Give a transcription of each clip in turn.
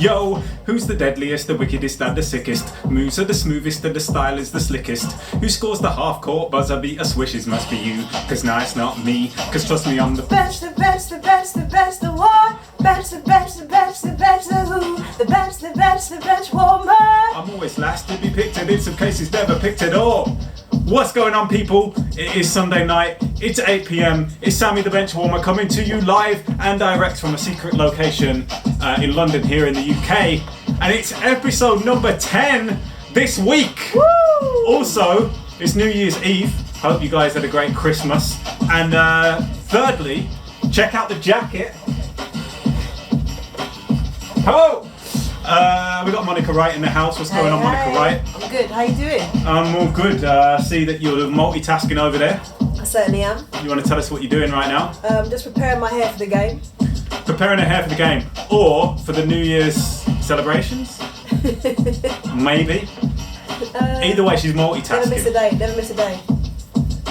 Yo, who's the deadliest, the wickedest and the sickest? Moves are the smoothest and the style is the slickest. Who scores the half-court buzzer beater swishes? Must be you, cause now it's not me. Cause trust me, I'm the bench, the bench, the bench, the bench, the what? Bench, the bench, the bench, the bench, the who? The bench, the bench, the bench warmer. I'm always last to be picked and in some cases never picked at all. What's going on, people? It is Sunday night, it's 8 PM, it's Sammy the Benchwarmer coming to you live and direct from a secret location in London here in the UK, and it's episode number 10 this week. Woo! Also, it's New Year's Eve, hope you guys had a great Christmas, and thirdly, check out the jacket. Oh! We got Monica Wright in the house. What's going on, Monica Wright? I'm good. How you doing? I'm all good. See that you're multitasking over there. I certainly am. You want to tell us what you're doing right now? Just preparing my hair for the game. Preparing her hair for the game, or for the New Year's celebrations? Maybe. Either way, she's multitasking. Never miss a day. Never miss a day.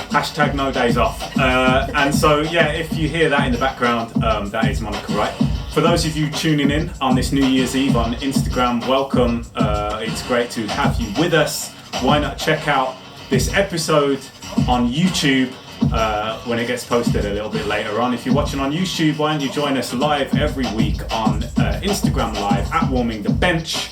Hashtag no days off. And so, yeah, if you hear that in the background, that is Monica Wright. For those of you tuning in on this New Year's Eve on Instagram, welcome. It's great to have you with us. Why not check out this episode on YouTube when it gets posted a little bit later on. If you're watching on YouTube, why don't you join us live every week on Instagram Live at Warming the Bench.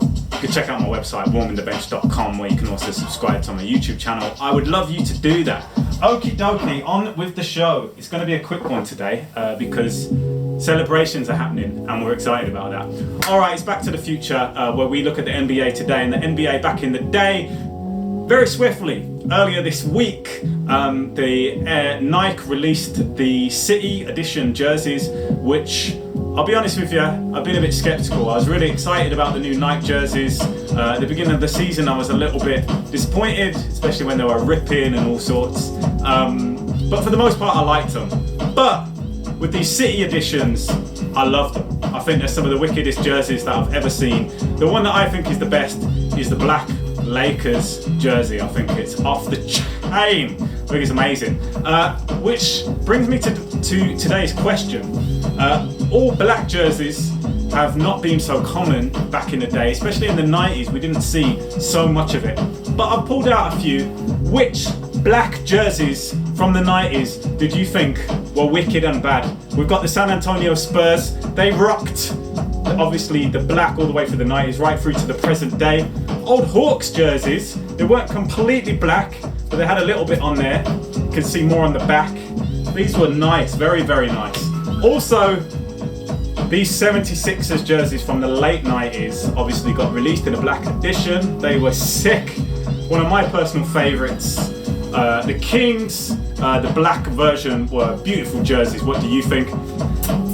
You can check out my website, warmingthebench.com, where you can also subscribe to my YouTube channel. I would love you to do that. Okie dokie, on with the show. It's going to be a quick one today because celebrations are happening and we're excited about that. Alright, it's Back to the Future where we look at the NBA today and the NBA back in the day. Very swiftly, earlier this week, the Nike released the City Edition jerseys, which, I'll be honest with you, I've been a bit skeptical. I was really excited about the new Nike jerseys. At the beginning of the season, I was a little bit disappointed, especially when they were ripping and all sorts. But for the most part, I liked them. But with these City Editions, I love them. I think they're some of the wickedest jerseys that I've ever seen. The one that I think is the best is the black Lakers jersey. I think it's off the chain. I think it's amazing. Which brings me to today's question. All black jerseys have not been so common back in the day, especially in the 90s. We didn't see so much of it. But I've pulled out a few. Which black jerseys from the 90s did you think were wicked and bad? We've got the San Antonio Spurs. They rocked, obviously, the black all the way through the 90s, right through to the present day. Old Hawks jerseys, they weren't completely black, but they had a little bit on there. You can see more on the back. These were nice, very, very nice. Also, these 76ers jerseys from the late 90s obviously got released in a black edition. They were sick. One of my personal favourites. The Kings, the black version, were beautiful jerseys. What do you think?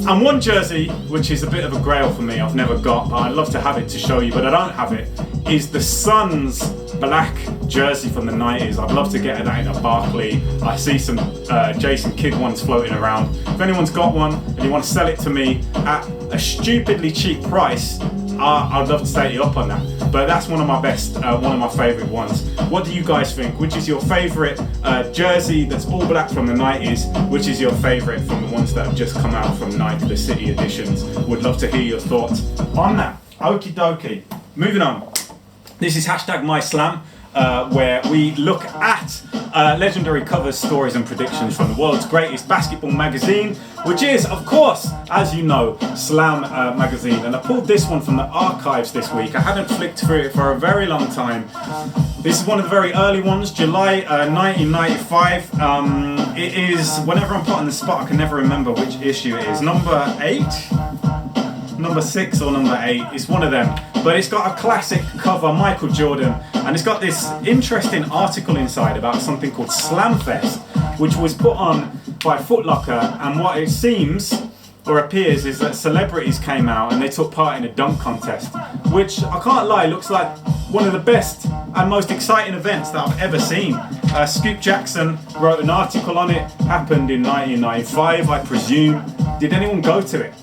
And one jersey, which is a bit of a grail for me, I've never got, but I'd love to have it to show you, but I don't have it, is the Suns black jersey from the 90s. I'd love to get that in a Barclay. I see some Jason Kidd ones floating around. If anyone's got one and you want to sell it to me at a stupidly cheap price, I'd love to take you up on that. But that's one of my best, one of my favourite ones. What do you guys think? Which is your favourite jersey that's all black from the 90s? Which is your favourite from the ones that have just come out from Nike, the City Editions? Would love to hear your thoughts on that. Okie dokie. Moving on. This is hashtag MySlam, where we look at legendary covers, stories and predictions from the world's greatest basketball magazine, which is, of course, as you know, Slam magazine. And I pulled this one from the archives this week. I hadn't flicked through it for a very long time. This is one of the very early ones, July 1995. It is, whenever I'm put on the spot, I can never remember which issue it is. Number 8? Number 6 or number 8, it's one of them. But it's got a classic cover, Michael Jordan, and it's got this interesting article inside about something called Slamfest, which was put on by Foot Locker, and what it seems or appears is that celebrities came out and they took part in a dunk contest, which, I can't lie, looks like one of the best and most exciting events that I've ever seen. Scoop Jackson wrote an article on it, happened in 1995, I presume. Did anyone go to it?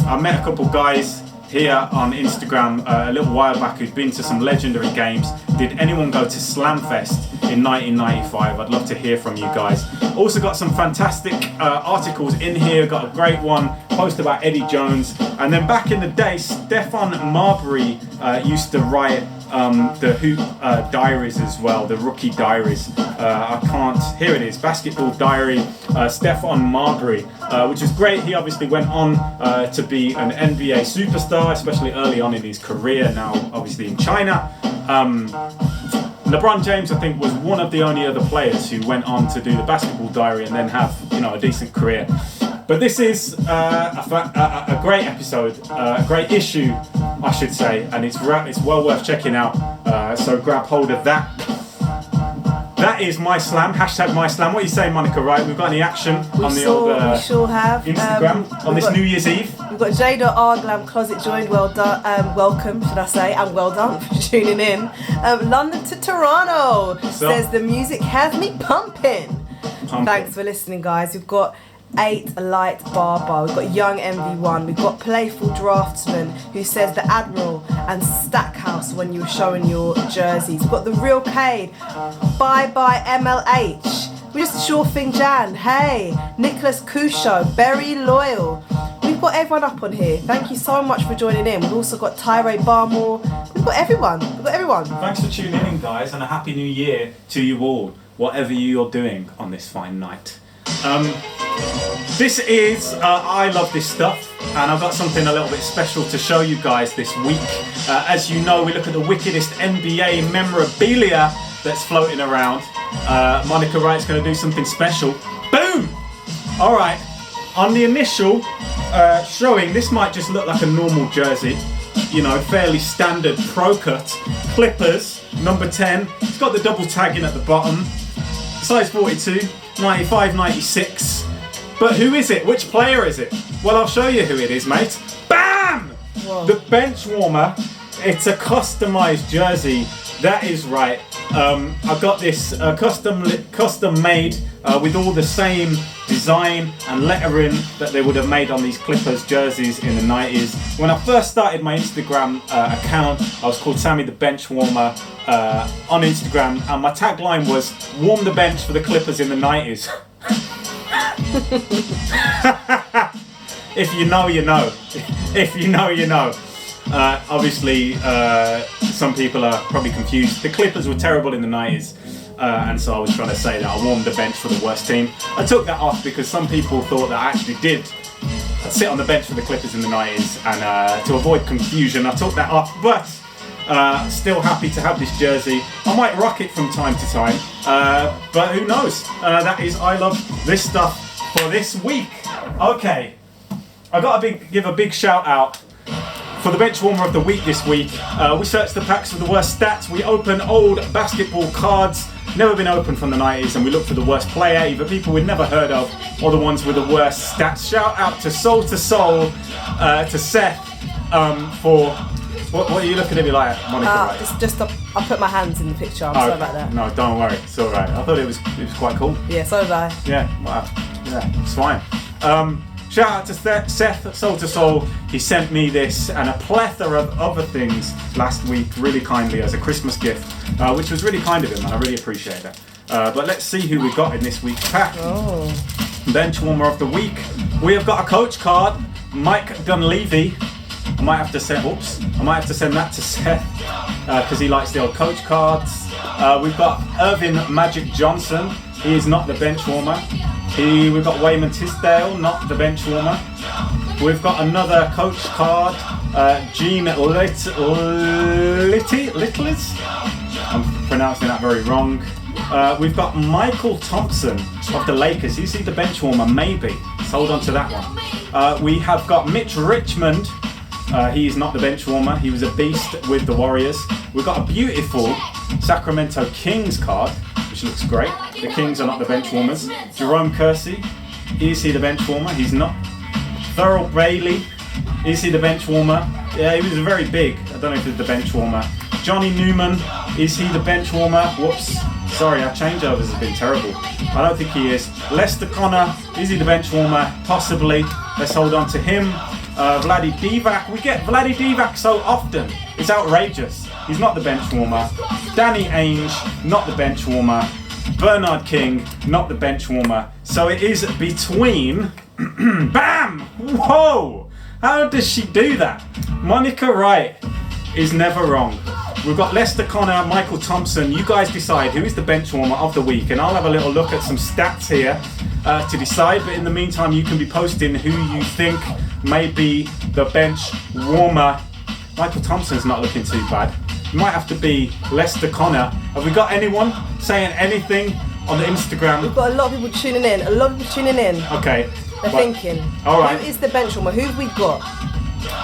I met a couple guys here on Instagram a little while back who's been to some legendary games. Did anyone go to Slamfest in 1995? I'd love to hear from you guys. Also got some fantastic articles in here. Got a great one, post about Eddie Jones. And then back in the day, Stefan Marbury used to write the Hoop diaries as well, the rookie diaries. Here it is, Basketball Diary, Stefan Marbury, which is great. He obviously went on to be an NBA superstar, especially early on in his career, now obviously in China. LeBron James, I think, was one of the only other players who went on to do the Basketball Diary and then have, a decent career. But this is a great episode, a great issue, I should say, and it's well worth checking out. So grab hold of that. That is my slam. Hashtag my slam. What are you saying, Monica? Right? We've got any action on the old we sure have. Instagram on this New Year's Eve. We've got J.R. Glam Closet joined. Well done. Welcome, should I say, and well done for tuning in. London to Toronto says the music has me pumping. Thanks for listening, guys. We've got 8 Light Barber, we've got Young MV1, we've got Playful Draftsman who says the Admiral and Stackhouse when you were showing your jerseys. We've got the Real Cade, Bye Bye MLH, we're just a sure thing Jan, hey, Nicholas Cusho, Berry Loyal. We've got everyone up on here. Thank you so much for joining in. We've also got Tyree Barmore. We've got everyone. Thanks for tuning in, guys, and a happy new year to you all, whatever you're doing on this fine night. This is I Love This Stuff, and I've got something a little bit special to show you guys this week. As you know, we look at the wickedest NBA memorabilia that's floating around. Monica Wright's going to do something special. Boom! Alright, on the initial showing, this might just look like a normal jersey, fairly standard pro cut. Clippers, number 10. It's got the double tagging at the bottom. Size 42, 95, 96. But who is it? Which player is it? Well, I'll show you who it is, mate. Bam! Whoa. The Benchwarmer. It's a customized jersey. That is right. I got this custom made with all the same design and lettering that they would have made on these Clippers jerseys in the 90s. When I first started my Instagram account, I was called Sammy the Benchwarmer on Instagram, and my tagline was "Warm the bench for the Clippers in the 90s." If you know, you know. If you know, you know. Obviously, some people are probably confused. The Clippers were terrible in the 90s, and so I was trying to say that I warmed the bench for the worst team. I took that off because some people thought that I actually did sit on the bench for the Clippers in the 90s, and to avoid confusion, I took that off. But still happy to have this jersey. I might rock it from time to time, but who knows? That is I Love This Stuff for this week. Okay, I got to give a big shout out for the Benchwarmer of the week this week. We searched the packs for the worst stats. We open old basketball cards, never been opened from the 90s, and we look for the worst player, either people we'd never heard of or the ones with the worst stats. Shout out to Soul, to Seth for... What are you looking at me like, Monica? Right? I put my hands in the picture. I'm sorry about that. No, don't worry. It's all right. I thought it was quite cool. Yeah, so did I. Yeah, wow. Yeah, it's fine. Shout out to Seth, Soul to Soul. He sent me this and a plethora of other things last week, really kindly, as a Christmas gift, which was really kind of him, and I really appreciate it. But let's see who we got in this week's pack. Benchwarmer of the week. We have got a coach card, Mike Dunleavy. I might have to send that to Seth because he likes the old coach cards. We've got Irvin Magic Johnson. He is not the Benchwarmer. We've got Wayman Tisdale, not the Benchwarmer. We've got another coach card, Gene Littles. I'm pronouncing that very wrong. We've got Michael Thompson of the Lakers. Is he the Benchwarmer? Maybe. Let's hold on to that one. We have got Mitch Richmond. He is not the Benchwarmer. He was a beast with the Warriors. We've got a beautiful Sacramento Kings card, which looks great. The Kings are not the Benchwarmers. Jerome Kersey, is he the Benchwarmer? He's not. Thurl Bailey, is he the Benchwarmer? Yeah, he was very big. I don't know if he's the Benchwarmer. Johnny Newman, is he the Benchwarmer? Whoops. Sorry, our changeovers have been terrible. I don't think he is. Lester Connor, is he the Benchwarmer? Possibly. Let's hold on to him. Vladi Divac. We get Vladi Divac so often. It's outrageous. He's not the bench warmer. Danny Ainge, not the bench warmer. Bernard King, not the bench warmer. So it is between... Bam! Whoa! How does she do that? Monica Wright is never wrong. We've got Lester Connor, Michael Thompson. You guys decide who is the bench warmer of the week, and I'll have a little look at some stats here to decide. But in the meantime, you can be posting who you think may be the bench warmer. Michael Thompson's not looking too bad. It might have to be Lester Connor. Have we got anyone saying anything on the Instagram? We've got a lot of people tuning in. Okay. They're thinking. All right. Who is the bench warmer? Who have we got?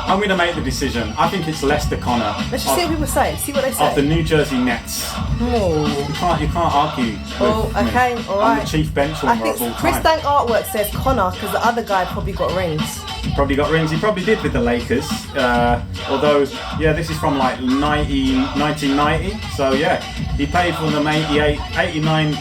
I'm going to make the decision. I think it's Lester Connor. Let's just see what people say. See what they say. Of the New Jersey Nets. Oh. You can't argue with okay, me. all right. I'm the chief bench warmer I of all think Chris time. Dank Artwork says Connor because the other guy probably got rings. Probably got rings. He probably did with the Lakers. Although, yeah, this is from like 1990. So yeah, he played for them 88, 89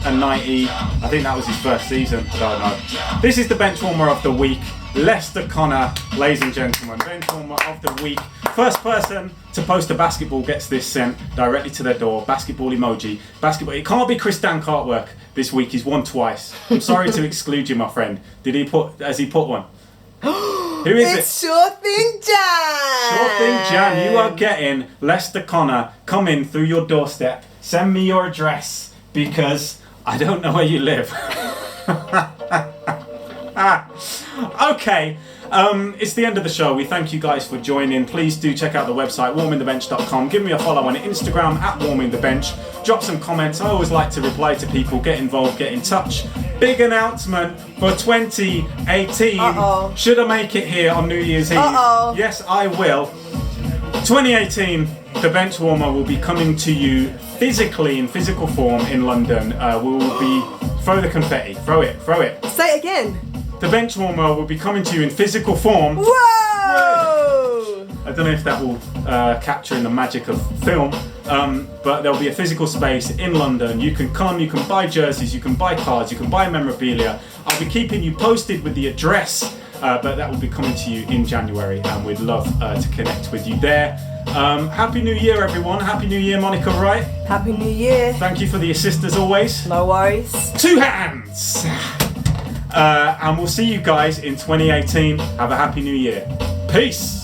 and 90. I think that was his first season. I don't know. This is the bench warmer of the week. Lester Connor, ladies and gentlemen, bench warmer of the week. First person to post a basketball gets this sent directly to their door. Basketball emoji. Basketball. It can't be Chris Dank Artwork this week. He's won twice. I'm sorry to exclude you, my friend. Has he put one? Who is it? It's Sure Thing Jan. Sure Thing Jan. You are getting Lester Connor. Come in through your doorstep. Send me your address because I don't know where you live. Okay, it's the end of the show. We thank you guys for joining. Please do check out the website, warmingthebench.com. Give me a follow on Instagram at warmingthebench. Drop some comments. I always like to reply to people. Get involved, get in touch. Big announcement for 2018. Uh-oh. Should I make it here on New Year's Eve? Uh-oh. Yes, I will. 2018, the bench warmer will be coming to you physically in physical form in London. We will be... Throw the confetti. Throw it. Say it again. The bench warmer will be coming to you in physical form. Whoa! I don't know if that will capture in the magic of film, but there'll be a physical space in London. You can come, you can buy jerseys, you can buy cards, you can buy memorabilia. I'll be keeping you posted with the address, but that will be coming to you in January, and we'd love to connect with you there. Happy New Year, everyone. Happy New Year, Monica Wright. Happy New Year. Thank you for the assist as always. No worries. 2 hands. And we'll see you guys in 2018. Have a happy new year. Peace.